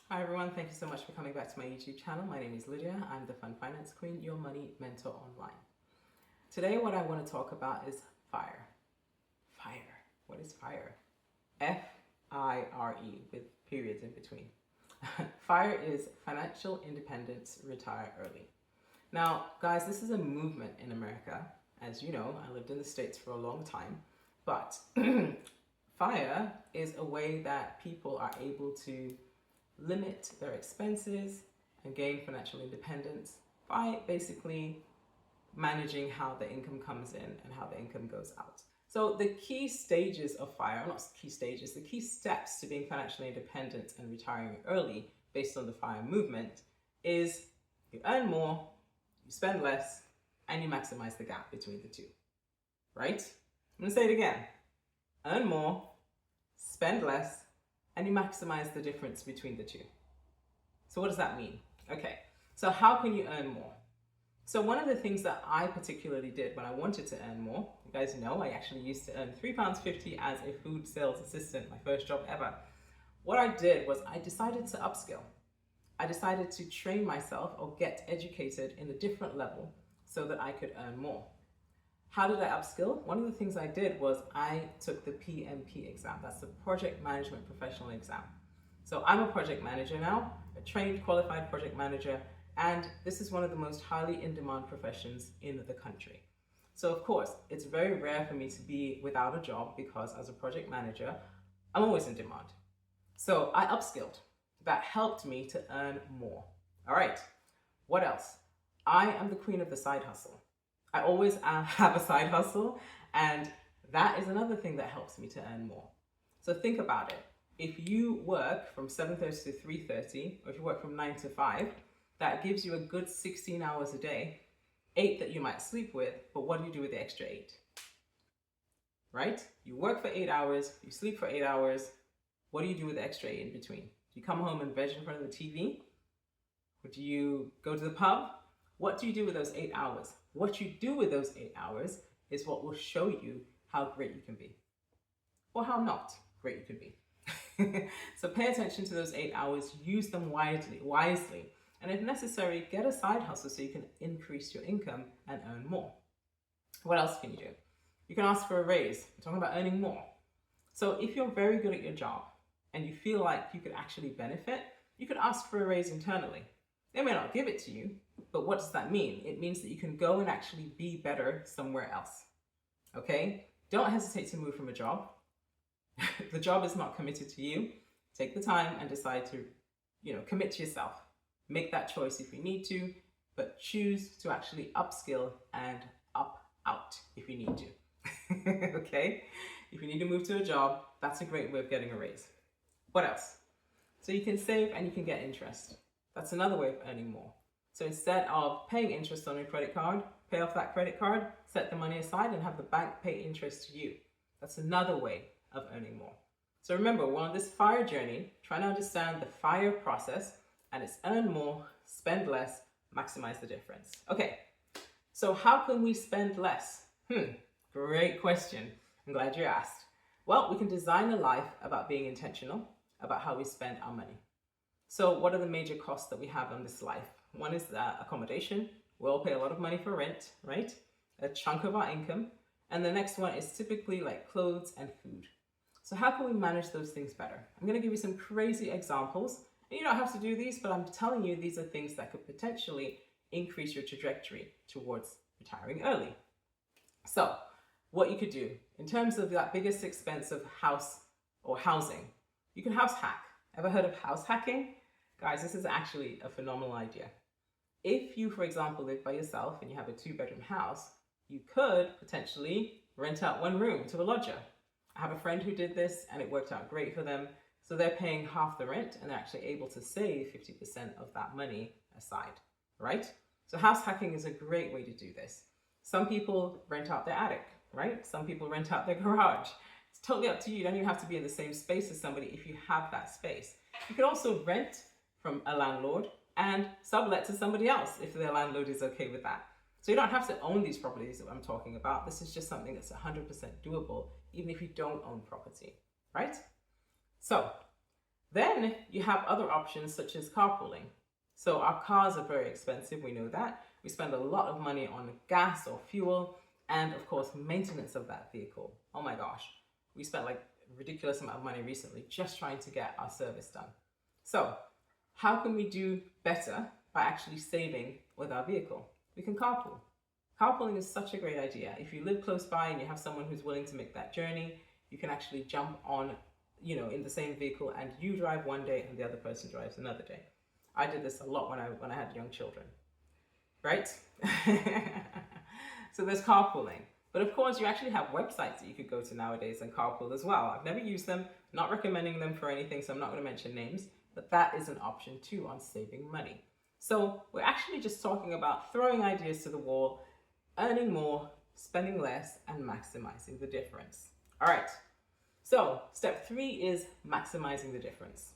Hi everyone, thank you so much for coming back to my YouTube channel. My name is Lydia. I'm the Fun Finance Queen, your money mentor online. Today what I want to talk about is FIRE. FIRE. What is FIRE? F-I-R-E with periods in between. FIRE is Financial Independence, Retire Early. Now guys, this is a movement in America. As you know, I lived in the States for a long time, but FIRE is a way that people are able to limit their expenses and gain financial independence by basically managing how the income comes in and how the income goes out. So the key stages of FIRE, not key stages, the key steps to being financially independent and retiring early based on the FIRE movement is you earn more, you spend less, and you maximize the gap between the two, right? I'm gonna say it again. Earn more, spend less, and you maximize the difference between the two. So what does that mean? Okay, so how can you earn more? So one of the things that I particularly did when I wanted to earn more, you guys know I actually used to earn £3.50 as a food sales assistant, my first job ever. What I did was I decided to upskill. I decided to train myself or get educated in a different level so that I could earn more. How did I upskill? One of the things I did was I took the PMP exam. That's the Project Management Professional exam. So I'm a project manager now, a trained, qualified project manager, and this is one of the most highly in-demand professions in the country. So of course, it's very rare for me to be without a job because as a project manager, I'm always in demand. So I upskilled. That helped me to earn more. All right, what else? I am the queen of the side hustle. I always have a side hustle, and that is another thing that helps me to earn more. So think about it. If you work from 7:30 to 3:30, or if you work from 9 to 5, that gives you a good 16 hours a day, 8 that you might sleep with, but what do you do with the extra 8? Right? You work for 8 hours, you sleep for 8 hours, what do you do with the extra 8 in between? Do you come home and veg in front of the TV? Or do you go to the pub? What do you do with those 8 hours? What you do with those 8 hours is what will show you how great you can be, or how not great you can be. So pay attention to those 8 hours, use them wisely, and if necessary, get a side hustle so you can increase your income and earn more. What else can you do? You can ask for a raise. I'm talking about earning more. So if you're very good at your job and you feel like you could actually benefit, you could ask for a raise internally. They may not give it to you, but what does that mean? It means that you can go and actually be better somewhere else. Okay? Don't hesitate to move from a job. The job is not committed to you. Take the time and decide to, commit to yourself. Make that choice if you need to, but choose to actually upskill and up out if you need to. Okay? If you need to move to a job, that's a great way of getting a raise. What else? So you can save and you can get interest. That's another way of earning more. So instead of paying interest on your credit card, pay off that credit card, set the money aside and have the bank pay interest to you. That's another way of earning more. So remember, we're on this FIRE journey, trying to understand the FIRE process, and it's earn more, spend less, maximize the difference. Okay, so how can we spend less? Great question. I'm glad you asked. Well, we can design a life about being intentional, about how we spend our money. So what are the major costs that we have on this life? One is accommodation. We all pay a lot of money for rent, right? A chunk of our income. And the next one is typically like clothes and food. So how can we manage those things better? I'm going to give you some crazy examples. And you don't have to do these, but I'm telling you these are things that could potentially increase your trajectory towards retiring early. So what you could do in terms of that biggest expense of house or housing, you can house hack. Ever heard of house hacking? Guys, this is actually a phenomenal idea. If you, for example, live by yourself and you have a 2-bedroom house, you could potentially rent out one room to a lodger. I have a friend who did this and it worked out great for them. So they're paying half the rent and they're actually able to save 50% of that money aside, right? So house hacking is a great way to do this. Some people rent out their attic, right? Some people rent out their garage. It's totally up to you. You don't even have to be in the same space as somebody if you have that space. You could also rent from a landlord and sublet to somebody else if their landlord is okay with that. So you don't have to own these properties that I'm talking about. This is just something that's 100% doable, even if you don't own property, right? So Then you have other options such as carpooling. So our cars are very expensive, we know that. We spend a lot of money on gas or fuel and of course maintenance of that vehicle. Oh my gosh, we spent like a ridiculous amount of money recently just trying to get our service done. So how can we do better by actually saving with our vehicle? We can carpool. Carpooling is such a great idea. If you live close by and you have someone who's willing to make that journey, you can actually jump on, in the same vehicle and you drive one day and the other person drives another day. I did this a lot when I had young children, right? So there's carpooling. But of course, you actually have websites that you could go to nowadays and carpool as well. I've never used them, not recommending them for anything, so I'm not going to mention names, but that is an option too on saving money. So we're actually just talking about throwing ideas to the wall, earning more, spending less, and maximizing the difference. All right. So step 3 is maximizing the difference.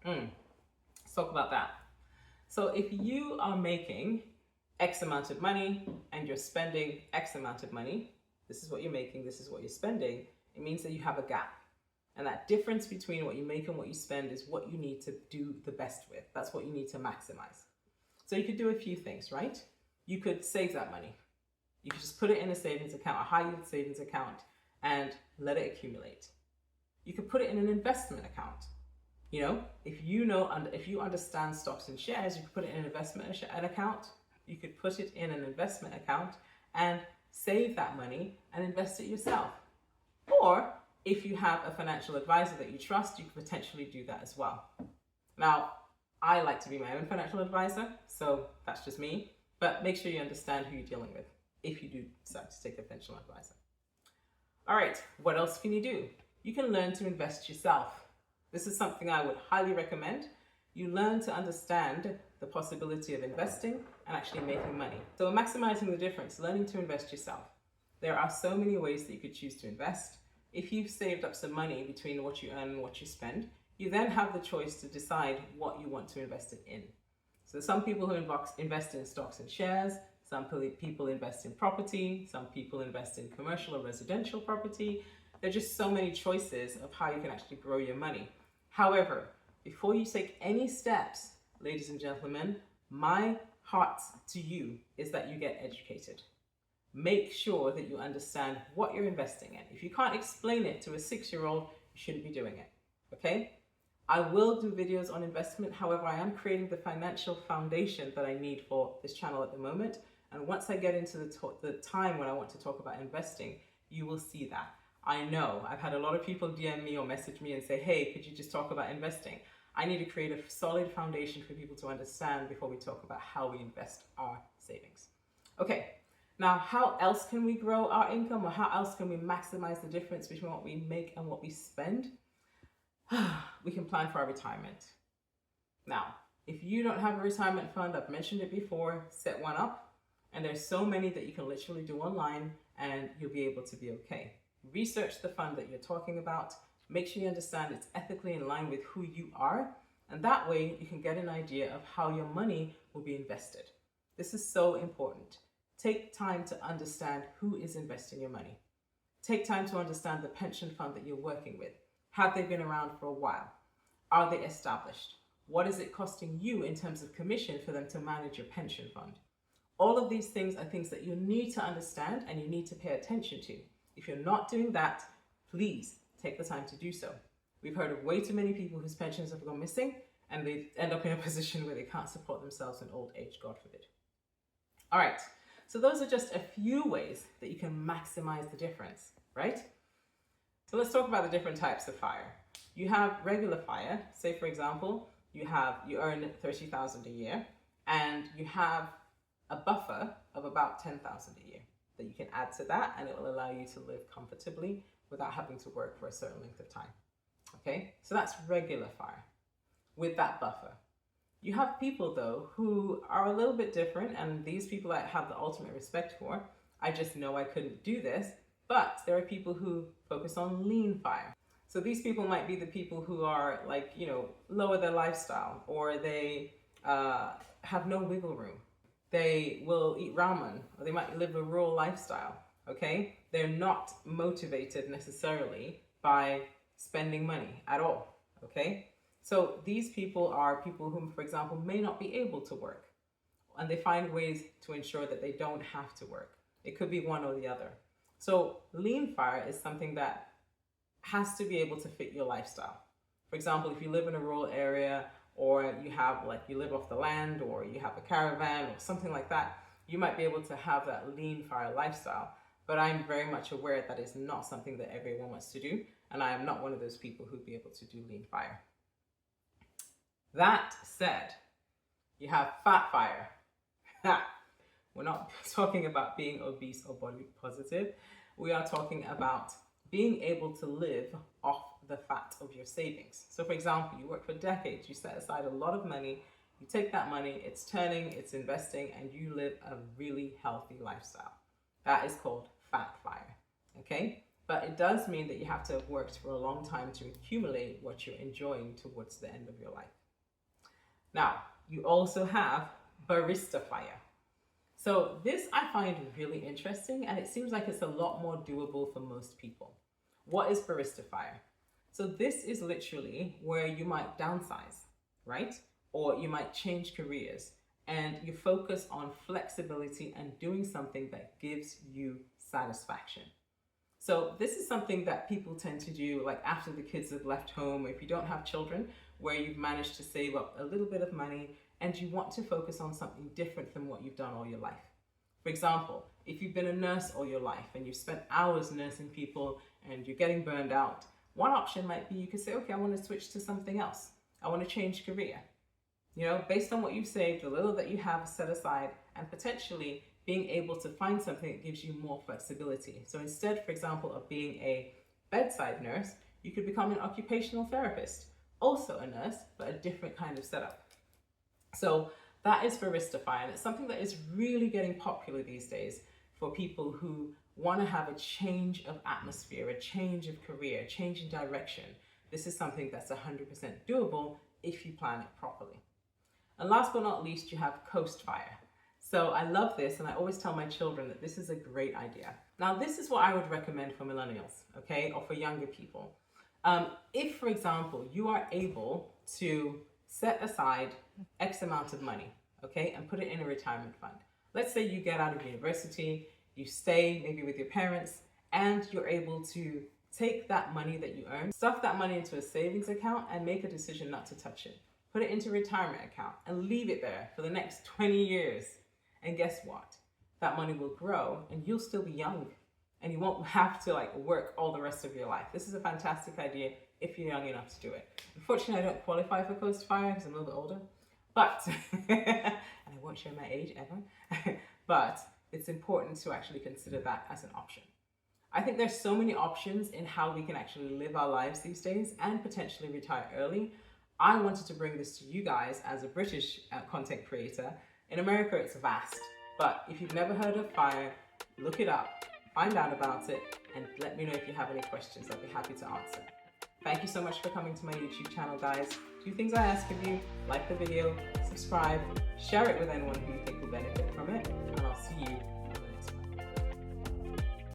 Let's talk about that. So if you are making X amount of money and you're spending X amount of money, this is what you're making, this is what you're spending, it means that you have a gap. And that difference between what you make and what you spend is what you need to do the best with. That's what you need to maximize. So you could do a few things, right? You could save that money. You could just put it in a savings account, a high yield savings account, and let it accumulate. You could put it in an investment account. If you understand stocks and shares, you could put it in an investment account. You could put it in an investment account and save that money and invest it yourself. Or if you have a financial advisor that you trust, you could potentially do that as well. Now, I like to be my own financial advisor, so that's just me. But make sure you understand who you're dealing with if you do decide to take a financial advisor. All right, what else can you do? You can learn to invest yourself. This is something I would highly recommend. You learn to understand the possibility of investing and actually making money. So maximizing the difference, learning to invest yourself. There are so many ways that you could choose to invest. If you've saved up some money between what you earn and what you spend, you then have the choice to decide what you want to invest it in. So some people who invest in stocks and shares, some people invest in property, some people invest in commercial or residential property. There are just so many choices of how you can actually grow your money. However, before you take any steps, ladies and gentlemen, my heart to you is that you get educated. Make sure that you understand what you're investing in. If you can't explain it to a 6-year-old, you shouldn't be doing it, okay? I will do videos on investment. However, I am creating the financial foundation that I need for this channel at the moment. And once I get into the time when I want to talk about investing, you will see that. I know I've had a lot of people DM me or message me and say, hey, could you just talk about investing? I need to create a solid foundation for people to understand before we talk about how we invest our savings. Okay, now how else can we grow our income, or how else can we maximize the difference between what we make and what we spend? We can plan for our retirement. Now, if you don't have a retirement fund, I've mentioned it before, set one up. And there's so many that you can literally do online and you'll be able to be okay. Research the fund that you're talking about. Make sure you understand it's ethically in line with who you are. And that way you can get an idea of how your money will be invested. This is so important. Take time to understand who is investing your money. Take time to understand the pension fund that you're working with. Have they been around for a while? Are they established? What is it costing you in terms of commission for them to manage your pension fund? All of these things are things that you need to understand and you need to pay attention to. If you're not doing that, please take the time to do so. We've heard of way too many people whose pensions have gone missing and they end up in a position where they can't support themselves in old age, God forbid. All right, so those are just a few ways that you can maximize the difference, right? So let's talk about the different types of FIRE. You have regular FIRE. Say, for example, you earn $30,000 a year and you have a buffer of about $10,000 a year that you can add to that, and it will allow you to live comfortably without having to work for a certain length of time. Okay, so that's regular FIRE with that buffer. You have people though who are a little bit different, and these people I have the ultimate respect for. I just know I couldn't do this, but there are people who focus on lean FIRE. So these people might be the people who are like, lower their lifestyle, or they have no wiggle room. They will eat ramen, or they might live a rural lifestyle, okay? They're not motivated necessarily by spending money at all, okay? So these people are people whom, for example, may not be able to work, and they find ways to ensure that they don't have to work. It could be one or the other. So lean fire is something that has to be able to fit your lifestyle. For example, if you live in a rural area, or you have, like, you live off the land, or you have a caravan or something like that, you might be able to have that lean fire lifestyle. But I'm very much aware that is not something that everyone wants to do, and I am not one of those people who'd be able to do lean fire. That said, you have fat fire. We're not talking about being obese or body positive. We are talking about being able to live off the fat of your savings. So for example, you work for decades, you set aside a lot of money, you take that money, it's turning, it's investing, and you live a really healthy lifestyle. That is called fat fire, okay? But it does mean that you have to have worked for a long time to accumulate what you're enjoying towards the end of your life. Now, you also have Barista FIRE. So this I find really interesting, and it seems like it's a lot more doable for most people. What is Barista FIRE? So this is literally where you might downsize, right? Or you might change careers, and you focus on flexibility and doing something that gives you satisfaction. So this is something that people tend to do, like after the kids have left home, or if you don't have children, where you've managed to save up a little bit of money and you want to focus on something different than what you've done all your life. For example, if you've been a nurse all your life and you've spent hours nursing people and you're getting burned out, one option might be you could say, okay, I want to switch to something else. I want to change career. You know, based on what you've saved, the little that you have set aside, and potentially being able to find something that gives you more flexibility. So instead, for example, of being a bedside nurse, you could become an occupational therapist, also a nurse, but a different kind of setup. So that is Barista FIRE, and it's something that is really getting popular these days for people who want to have a change of atmosphere, a change of career, a change in direction. This is something that's 100% doable if you plan it properly. And last but not least, you have Coast FIRE. So I love this, and I always tell my children that this is a great idea. Now, this is what I would recommend for millennials, okay, or for younger people. If, for example, you are able to set aside X amount of money, okay, and put it in a retirement fund. Let's say you get out of university, you stay maybe with your parents, and you're able to take that money that you earn, stuff that money into a savings account, and make a decision not to touch it. Put it into a retirement account and leave it there for the next 20 years. And guess what? That money will grow and you'll still be young, and you won't have to work all the rest of your life. This is a fantastic idea if you're young enough to do it. Unfortunately, I don't qualify for Coast FIRE because I'm a little bit older, but, and I won't share my age ever, but it's important to actually consider that as an option. I think there's so many options in how we can actually live our lives these days and potentially retire early. I wanted to bring this to you guys as a British content creator. In America, it's vast, but if you've never heard of FIRE, look it up, find out about it, and let me know if you have any questions. I'll be happy to answer. Thank you so much for coming to my YouTube channel, guys. 2 things I ask of you: like the video, subscribe, share it with anyone who you think will benefit from it, and I'll see you in the